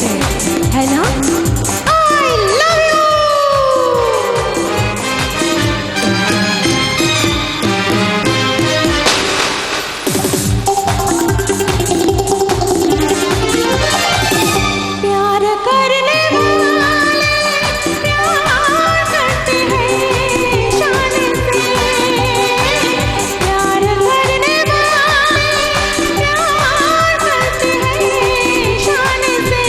कहते हैं, है ना? I love you. प्यार करने वाले प्यार करते हैं शान से, प्यार करने वाले प्यार करते हैं शान से,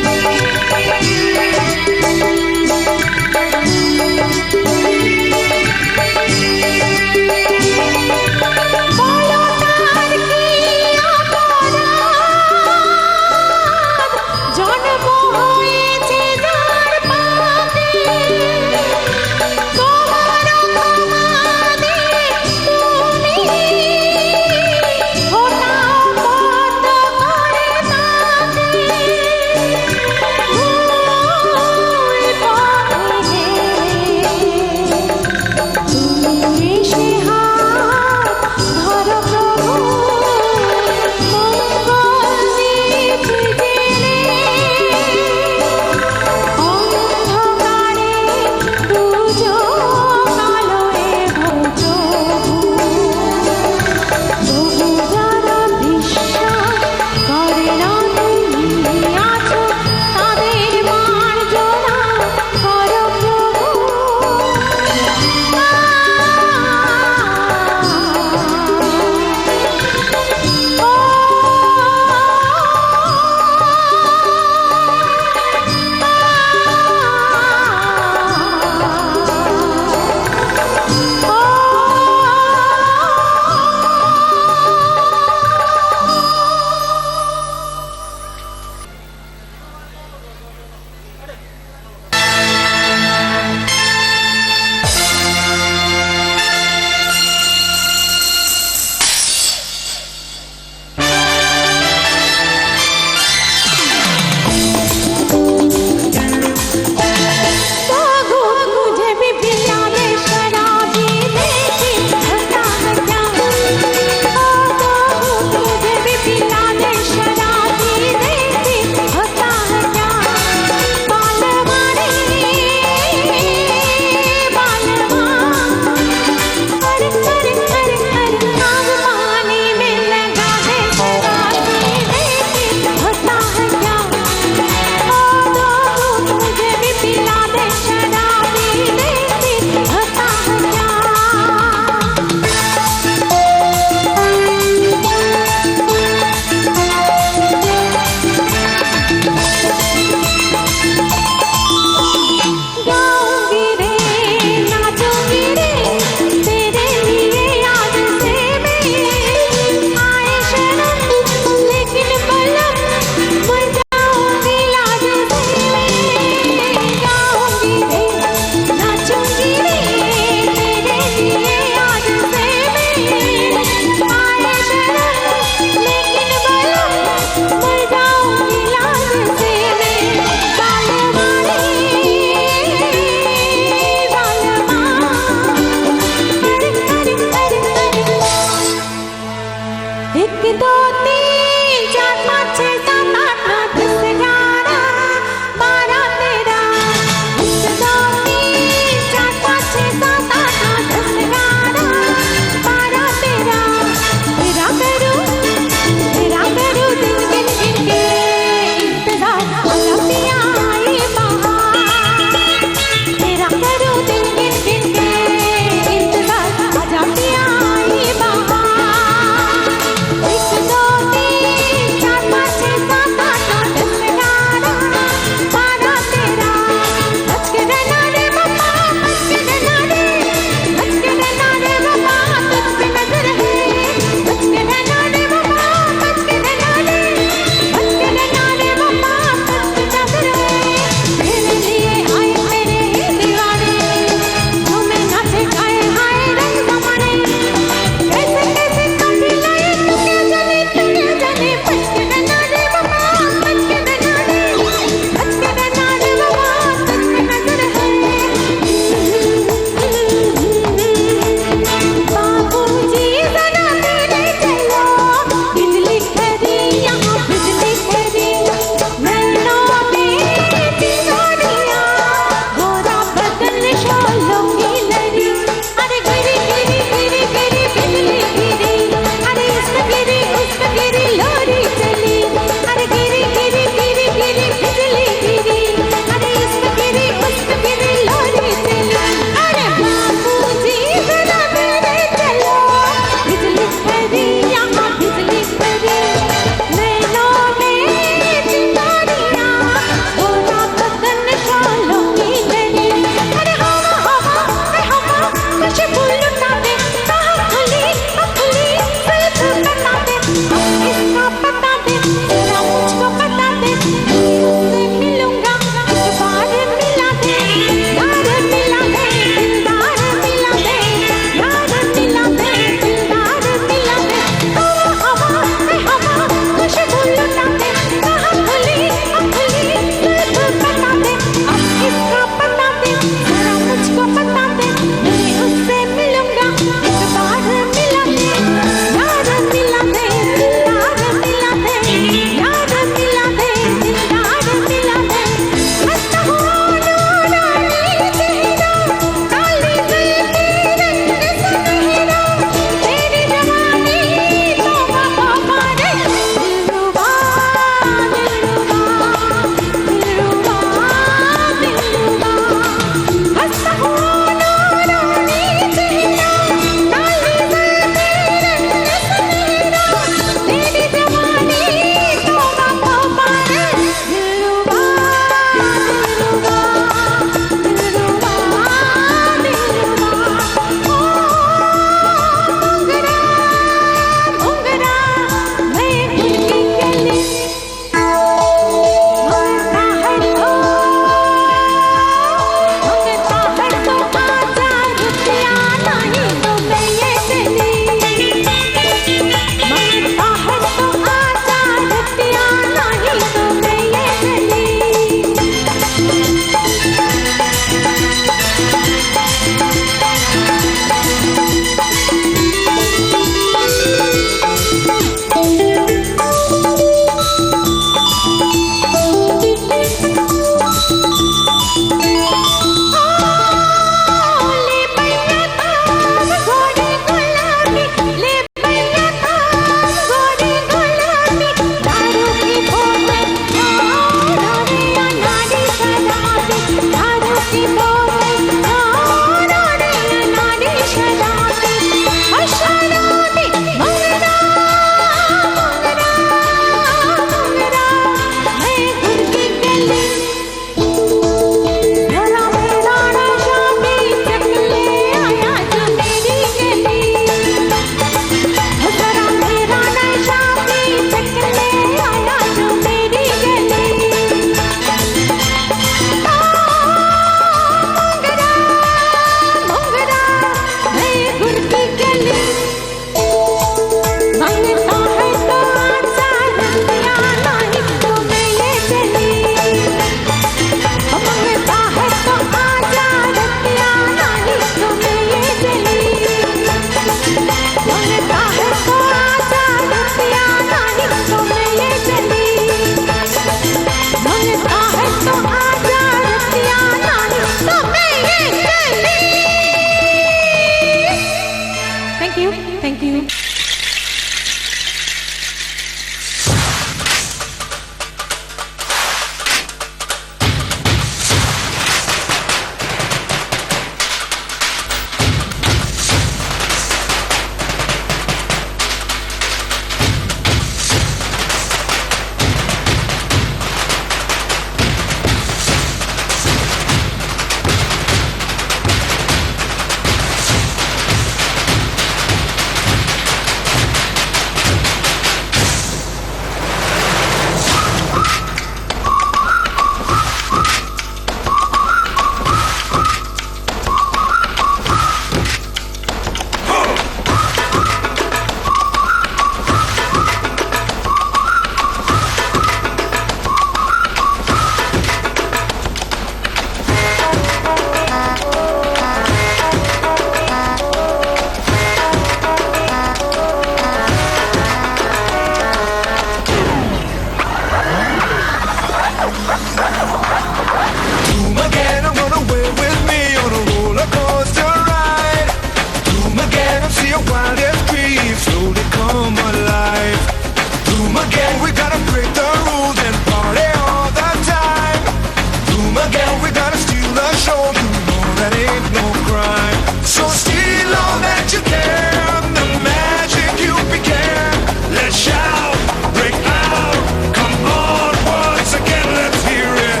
show you know that ain't no crime. So steal all that you can, the magic you began. Let's shout, break out, come on once again, let's hear it.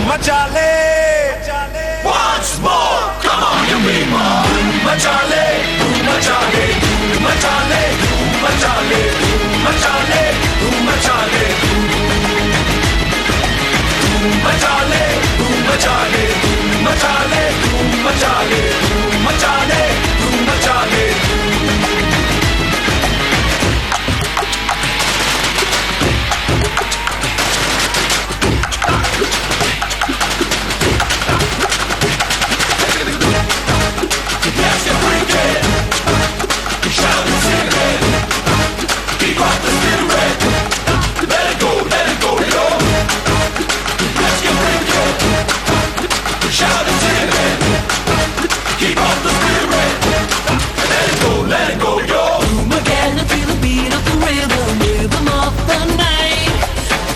Machale, once more, come on, give me more. Machale, machale, machale, machale, machale, machale. Machale, machale, machale, machale, machale, machale. Yes, you freak it. You shout and sing it. Keep up the spirit. Let it go, yo. Let's get freaky. Shout and sing it. Keep up the spirit. Let it go, yo. Boom again and feel the beat of the rhythm of the night.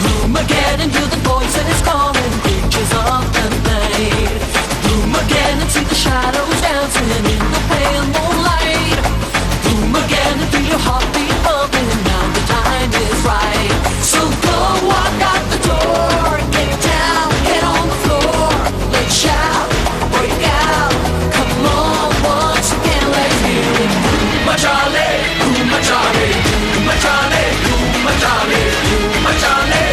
Boom again and hear the voices calling, creatures of the night. Boom again and see the shadows dancing in the pale moonlight. Boom again and feel your heartbeat pumping. Now the time is right. So go walk out the door, get down, get on the floor. Let's shout, break out. Come on once again, let's hear it. Machale, machale, machale, machale, machale,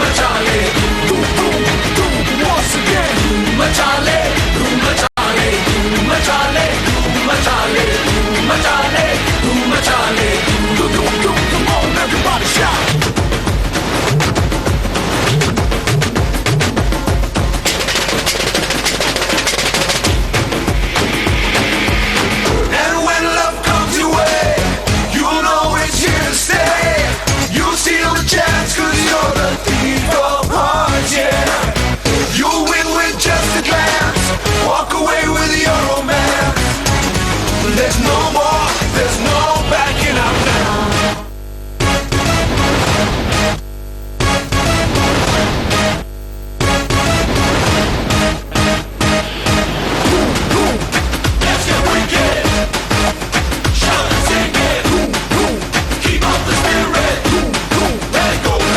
machale. Once again, machale, machale, machale, machale, machale, machale. Come on, everybody shout. And when love comes your way, you'll know it's here to stay. You'll steal the chance 'cause you're the thief of hearts, yeah. You'll win with just a glance, walk away with your romance. There's no more, there's no backing up now. Let's get wicked. Shout and sing it. Keep up the spirit.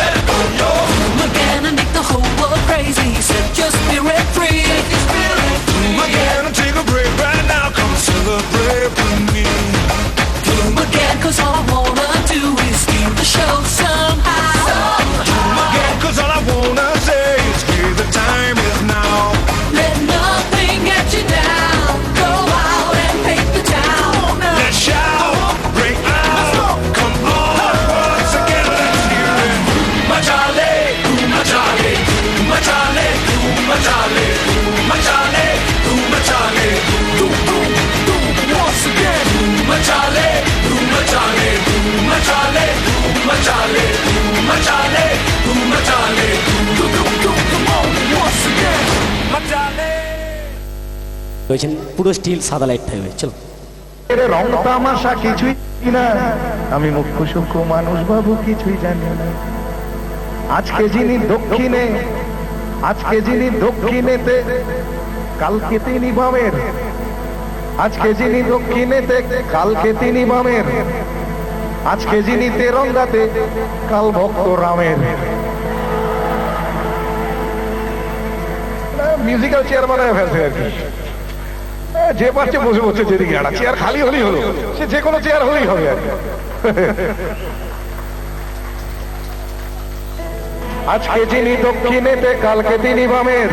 Let it go, yo. Boom again and make the whole world crazy. Set your spirit free. Boom again and take a break right now. Come celebrate with me. Boom again, 'cause all I wanna do is steal the show somehow. Boom again, 'cause all I wanna say is hey, the time is now. Let nothing get you down. Go out and paint the town. Let's shout, break out. Come on, once again, let's hear it. Machale, machale, machale, machale, machale, machale. Once again, machale, machale, machale, machale, machale, machale. Come on, once again, machale. রয়েছেন পুরো still সাদা light থাকবে। চলো রং তামাশা কিছুই না, আমি মুখ্য সূক্ষ্ম মানুষ বাবু কিছুই জানি না। আজকে যিনি দক্ষিণেতে কালকে তিনি বামের। আজকে যিনি দক্ষিণেতে কালকে তিনি বামের। আজকে যিনি তেরঙ্গাতে কাল ভক্ত রামের। মিউজিক্যাল চেয়ার বানায় ফেলছে আর কি। যে পারছে বসে বসে যেদিকে একটা চেয়ার খালি হলেই হলো, সে যে কোনো চেয়ার হলেই হবে আর কি। আজকে যিনি দক্ষিণেতে কালকে তিনি বামের।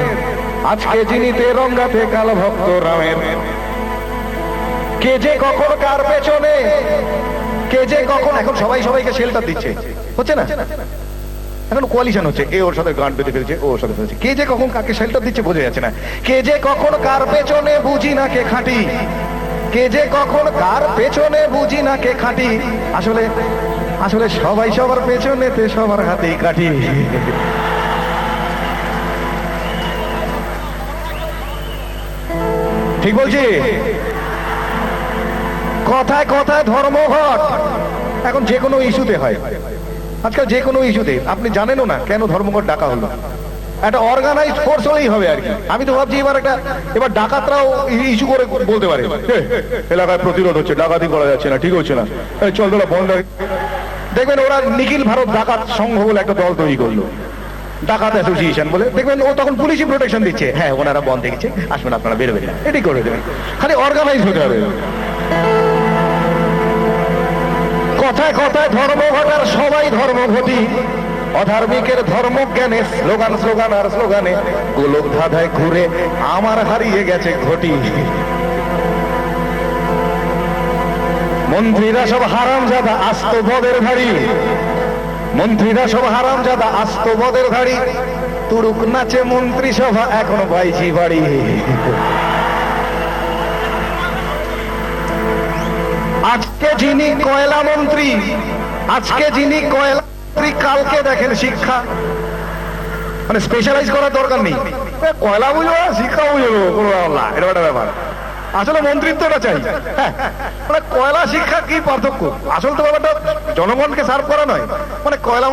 আজকে যিনি তেরঙ্গাতে কাল ভক্ত রামের। কে যে কখন কার পেছনে, কে যে কখন, এখন সবাই সবাইকে শেল্টার দিচ্ছে, হচ্ছে না? এখন কোয়ালিশন হচ্ছে, এ ওর সাথে গান পেতে ফেলছে, ও ওর সাথে ফেলছে। কে যে কখন কাকে শেল্টার দিচ্ছে বোঝা যাচ্ছে না। কে যে কখন কার পেছনে বুঝি না কে খাঁটি। কে যে কখন কার পেছনে বুঝি না কে খাঁটি। আসলে আসলে সবাই সবার পেছনেতে সবার হাতেই কাঠি। ঠিক বলছি? কথায় কথায় ধর্মঘট এখন যে কোনো ইস্যুতে হয়। আজকাল যে কোনো ইস্যুতে, আপনি জানেনও না কেন ধর্মঘট ডাকা হলো। একটা অর্গানাইজড ফোর্স হলেই হবে আর কি। আমি তো ভাবছি এবার ডাকাতরাও ইস্যু করে বলতে পারে এলাকায় প্রতিরোধ হচ্ছে, ডাকাতি করা যাচ্ছে না, ঠিক হচ্ছে না, এই চল তোরা বন্ধ। দেখবেন ওরা নিখিল ভারত ডাকাত সংঘ বলে একটা দল তৈরি করলো, ডাকাত অ্যাসোসিয়েশন বলে। দেখবেন ও তখন পুলিশই প্রোটেকশন দিচ্ছে, হ্যাঁ ওনারা বন্ধ দেখছে, আসবেন আপনারা বেরোবেন না, এটাই করে দেবেন। খালি অর্গানাইজ হতে হবে। কথায় কথায় ধর্মঘটার সবাই ধর্মঘটি, অধার্মিকের ধর্মজ্ঞানে স্লোগান স্লোগান আর স্লোগানে গোলক ধাঁধায় ঘুরে আমার হারিয়ে গেছে ঘটি। মন্ত্রীরা সব হারামজাদা আস্ত বদের ধাড়ি, মন্ত্রীরা সব হারামজাদা আস্ত বদের ধাড়ি, তুরুক নাচে মন্ত্রিসভা এখনো বাইজি বাড়ি। আজকে যিনি কয়লা মন্ত্রী, আজকে যিনি কয়লা মন্ত্রী, কালকে দেখেন শিক্ষা। মানে স্পেশালাইজ করার দরকার নেই, কয়লা বুঝবো শিক্ষা বুঝবো কোনো না, এটা একটা ব্যাপার। আসলে মন্ত্রিত্বটা চাই। হ্যাঁ, মানে কয়লা শিক্ষা কি পার্থক্য? আসল তো ব্যাপারটা জনগণকে সার্ভ করা নয়, মানে কয়লা